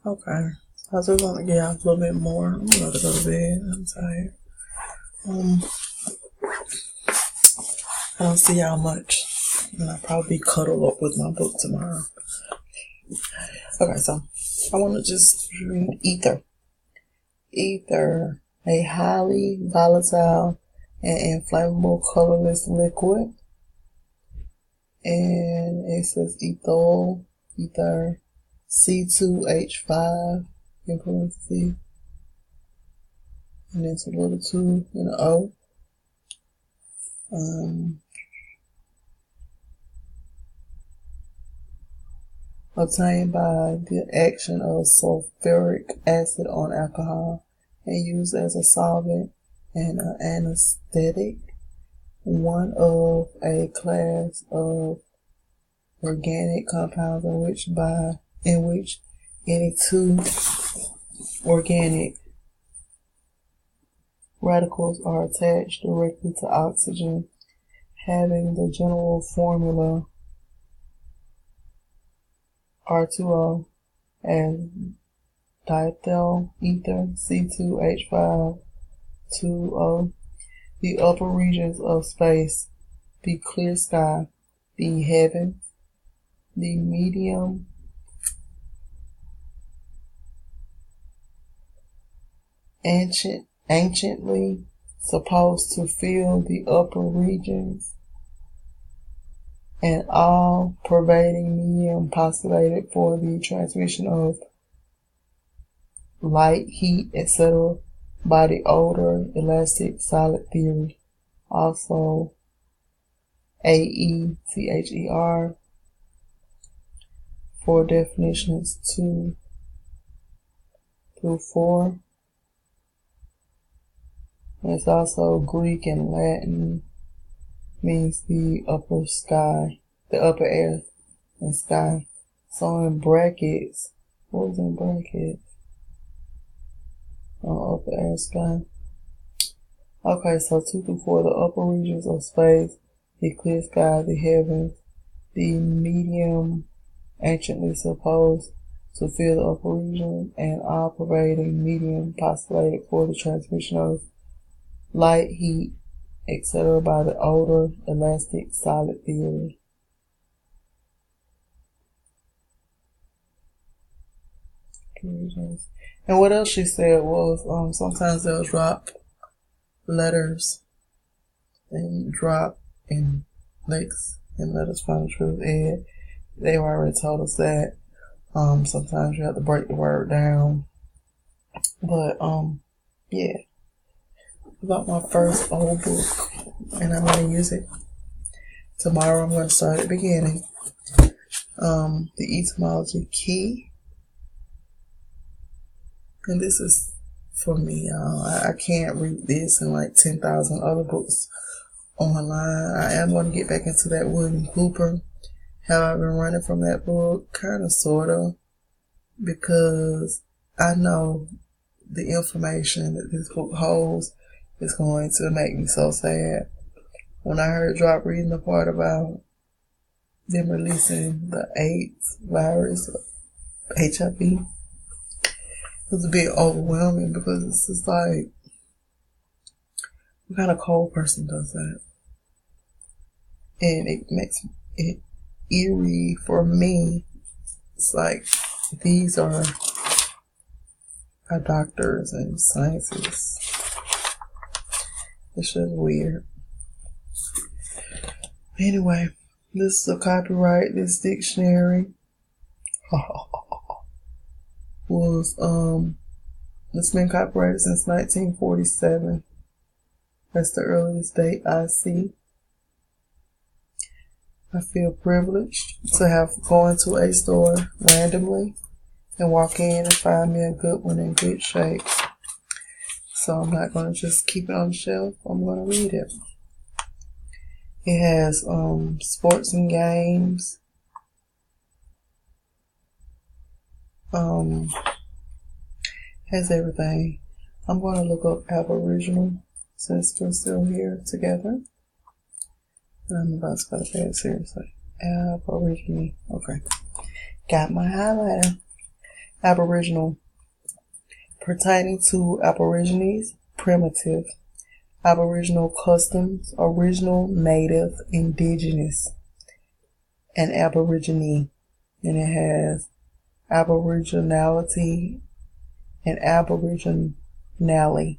Okay. I was just gonna get out a little bit more. I'm about to go to bed. I'm tired. I don't see y'all much. And I'll probably cuddle up with my book tomorrow. Okay, so I want to just read Ether. Ether, a highly volatile and inflammable colorless liquid. And it says ethyl, ether, C2H5, in parentheses. And it's a little 2 and an O. Obtained by the action of sulfuric acid on alcohol and used as a solvent and an anesthetic, one of a class of organic compounds in which any two organic radicals are attached directly to oxygen, having the general formula R2O as diethyl ether C2H5 2O. The upper regions of space, the clear sky, the heavens, the medium anciently supposed to fill the upper regions, and all pervading medium postulated for the transmission of light, heat, etc. by the older elastic solid theory. Also AETHER for definitions 2 through 4. It's also Greek and Latin, means the upper sky, the upper air and sky. So in brackets, what was in brackets? Upper air, sky. Okay, so 2 through 4, the upper regions of space, the clear sky, the heavens, the medium anciently supposed to fill the upper region, and all pervading medium postulated for the transmission of light, heat, etc. by the older elastic solid theory. And what else she said was sometimes they'll drop letters and drop in Lex and Letters Find the Truth Ed. They already told us that. Sometimes you have to break the word down. But yeah. About my first old book, and I'm going to use it. Tomorrow I'm going to start at the beginning. The etymology key. And this is for me, y'all. I can't read this and like 10,000 other books online. I am going to get back into that William Hooper. Have I been running from that book? Kind of, sort of. Because I know the information that this book holds is going to make me so sad. When I heard Drop reading the part about them releasing the AIDS virus, HIV, it was a bit overwhelming because it's just like, what kind of cold person does that? And it makes it eerie for me. It's like, these are our doctors and scientists. It's just weird. Anyway, this is a copyright. This dictionary was it's been copyrighted since 1947. That's the earliest date I see. I feel privileged to have go into a store randomly and walk in and find me a good one in good shape. So I'm not going to just keep it on the shelf. I'm going to read it. It has sports and games. Has everything. I'm going to look up Aboriginal since we're still here together. I'm about to go to bed, seriously. Aboriginal. Okay. Got my highlighter. Aboriginal, pertaining to Aborigines, primitive. Aboriginal customs, original, native, indigenous, and aborigine. And it has aboriginality and aboriginality.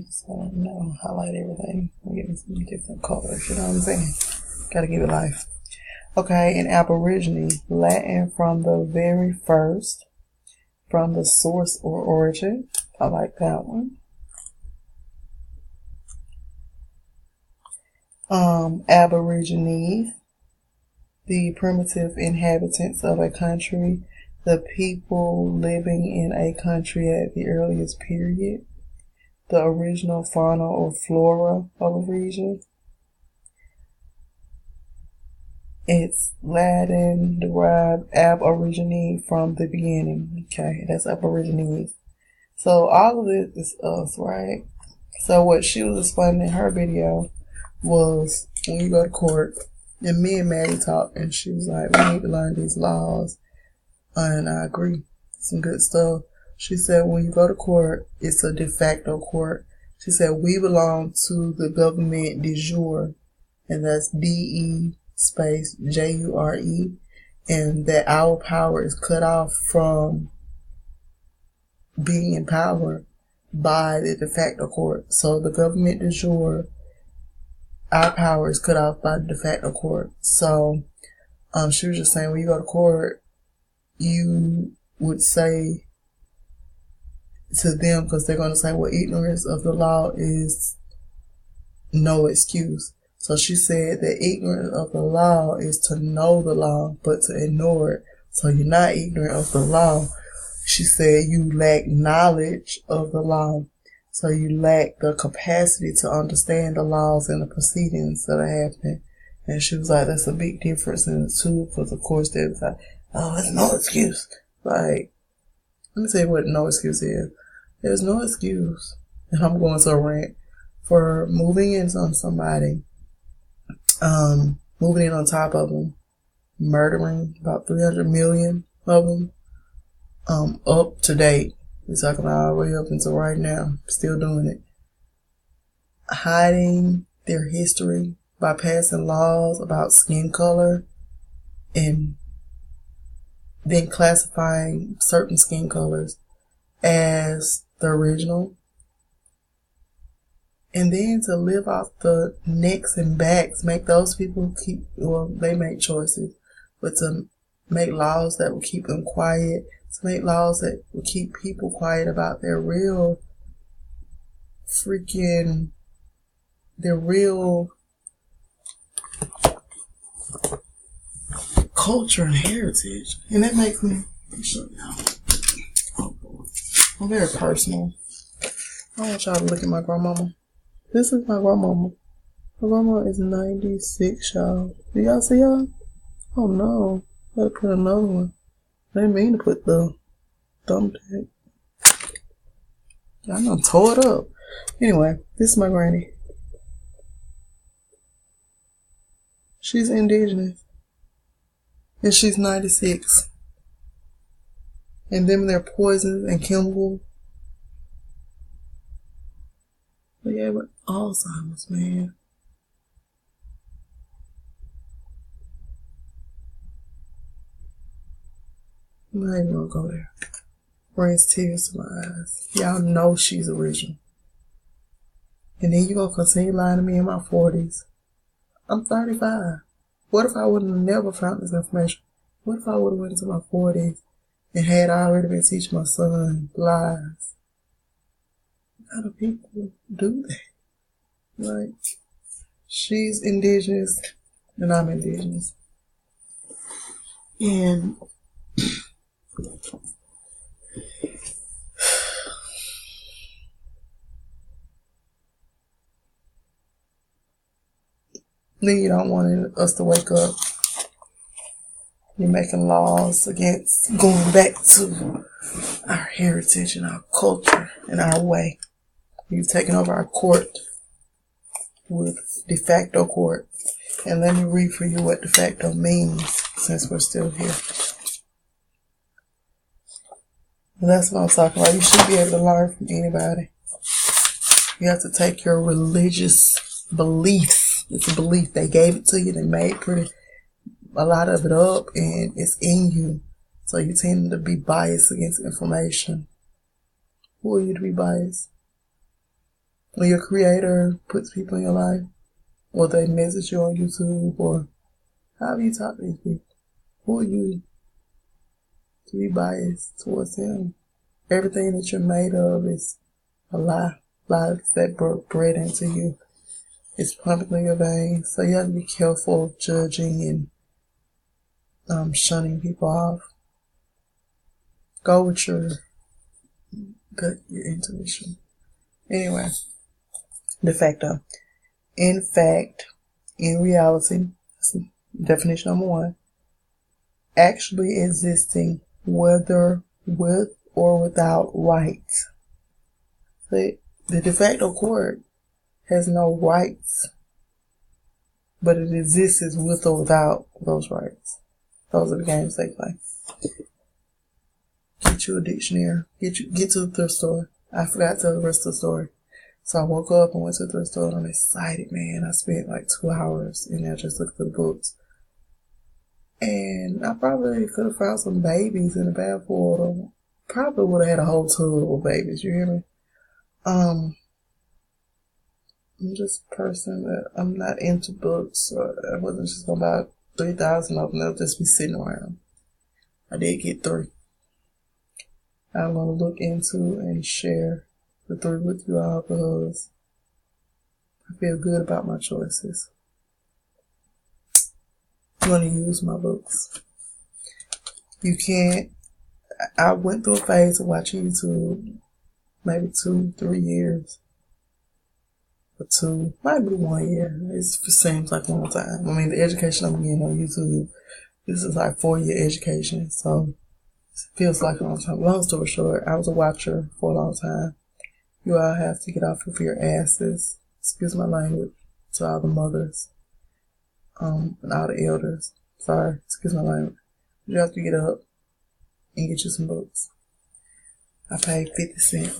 So now highlight everything. I'm getting some different colors, you know what I'm saying? Gotta give it life. Okay, and Aborigine, Latin from the very first, from the source or origin. I like that one. Aborigine, the primitive inhabitants of a country, the people living in a country at the earliest period, the original fauna or flora of a region. It's Latin derived aborigine from the beginning. Okay, that's aborigines. So all of this is us, right? So what she was explaining in her video was when you go to court, and me and Maddie talked, and she was like, we need to learn these laws. And I agree. Some good stuff. She said when you go to court, it's a de facto court. She said we belong to the government de jure, and that's DE space JURE, and that our power is cut off from being in power by the de facto court. So the government de jure, our power is cut off by the de facto court. So she was just saying when you go to court, you would say to them, because they're going to say, well, ignorance of the law is no excuse. So she said that ignorance of the law is to know the law, but to ignore it. So you're not ignorant of the law. She said you lack knowledge of the law. So you lack the capacity to understand the laws and the proceedings that are happening. And she was like, that's a big difference in the two, because of course they was like, oh, it's no excuse. Like, let me tell you what no excuse is. There's no excuse, and I'm going to a rant, for moving in on somebody, moving in on top of them, murdering about 300 million of them, up to date. We're talking about all the way up until right now, still doing it. Hiding their history by passing laws about skin color and then classifying certain skin colors as the original, and then to live off the necks and backs, make those people keep, well, they make choices, but to make laws that will keep them quiet, to make laws that will keep people quiet about their real culture and heritage. And that makes me, I'm very personal. I want y'all to look at my grandmama. This is my grandmama. My grandma is 96, y'all. Do y'all see y'all? Oh no. Gotta put another one. I didn't mean to put the thumbtack. Y'all done tore it up. Anyway, this is my granny. She's indigenous. And she's 96. And them their poisons and chemicals. But yeah, but Alzheimer's, man. I'm not even gonna go there. Brings tears to my eyes. Y'all know she's original. And then you gonna continue lying to me in my 40s. I'm 35. What if I would have never found this information? What if I would have went into my 40s and had already been teaching my son lies? How do people do that? Like, she's indigenous and I'm indigenous. And then you don't want us to wake up. You're making laws against going back to our heritage and our culture and our way. You've taken over our court with de facto court. And let me read for you what defacto means since we're still here. That's what I'm talking about. You should be able to learn from anybody. You have to take your religious beliefs. It's a belief. They gave it to you. They made a lot of it up, and it's in you. So you tend to be biased against information. Who are you to be biased? When your creator puts people in your life, or they message you on YouTube, or however you talk to these people, who are you to be biased towards them? Everything that you're made of is a lie. Lies that bred into you. It's pumping in your veins. So you have to be careful of judging and shunning people off. Go with your gut, your intuition. Anyway, defacto. In fact, in reality, that's definition number 1, actually existing whether with or without rights. The de facto court has no rights, but it exists with or without those rights. Those are the games they play. Get you a dictionary. Get to the thrift store. I forgot to tell the rest of the story. So I woke up and went to the thrift store and I'm excited, man. I spent like 2 hours in there just looking for the books. And I probably could have found some babies in the bathwater. Probably would have had a whole tub of babies, you hear me? I'm just a person that I'm not into books. I wasn't just going to buy 3,000 of them. They'll just be sitting around. I did get 3. I'm going to look into and share the 3 with you all because I feel good about my choices. I'm going to use my books. You can't. I went through a phase of watching YouTube, maybe 2-3 years. Or 2, maybe 1 year. It seems like a long time. I mean, the education I'm getting on YouTube, this is like 4-year education, so it feels like a long time. Long story short, I was a watcher for a long time. You all have to get off of your asses, excuse my language, to all the mothers, and all the elders. Sorry, excuse my language. You have to get up and get you some books. I paid 50 cents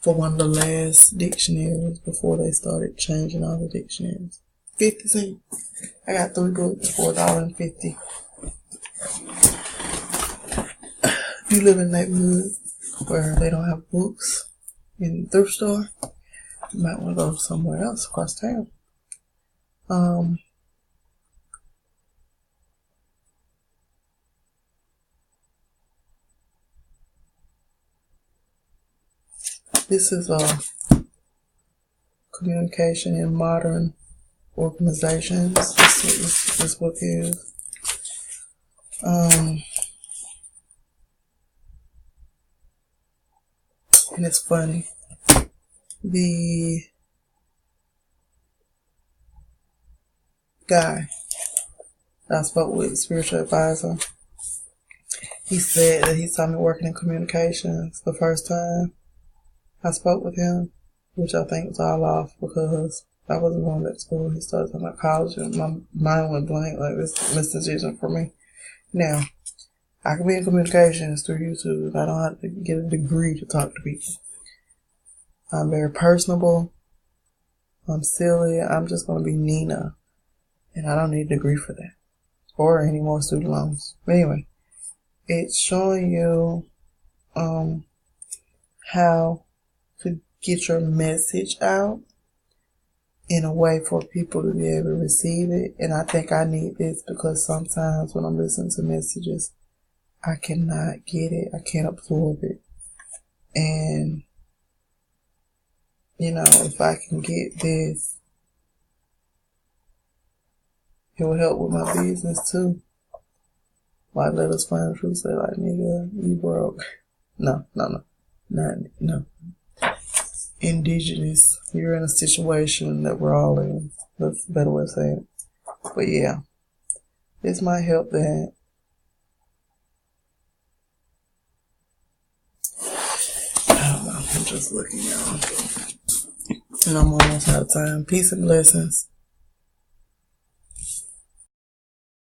for one of the last dictionaries before they started changing all the dictionaries. 50 cents. I got 3 books for $1.50. If you live in a neighborhood where they don't have books in the thrift store, you might want to go somewhere else across town. This is communication in modern organizations. This book is. And it's funny. The guy that I spoke with, spiritual advisor, he said that he saw me working in communications the first time I spoke with him, which I think was all off because I wasn't going back to school. He started talking about college and my mind went blank. Like, this is a misdecision for me. Now, I can be in communications through YouTube. I don't have to get a degree to talk to people. I'm very personable. I'm silly. I'm just going to be Nina. And I don't need a degree for that. Or any more student loans. But anyway, it's showing you how to get your message out in a way for people to be able to receive it. And I think I need this because sometimes when I'm listening to messages, I cannot get it. I can't absorb it. And, you know, if I can get this, it will help with my business too. Like, let us find the truth. Say, like, nigga, you broke. No. Indigenous. You're in a situation that we're all in. That's a better way of saying it. But yeah, this might help that. I don't know. I'm just looking, y'all. And I'm almost out of time. Peace and blessings.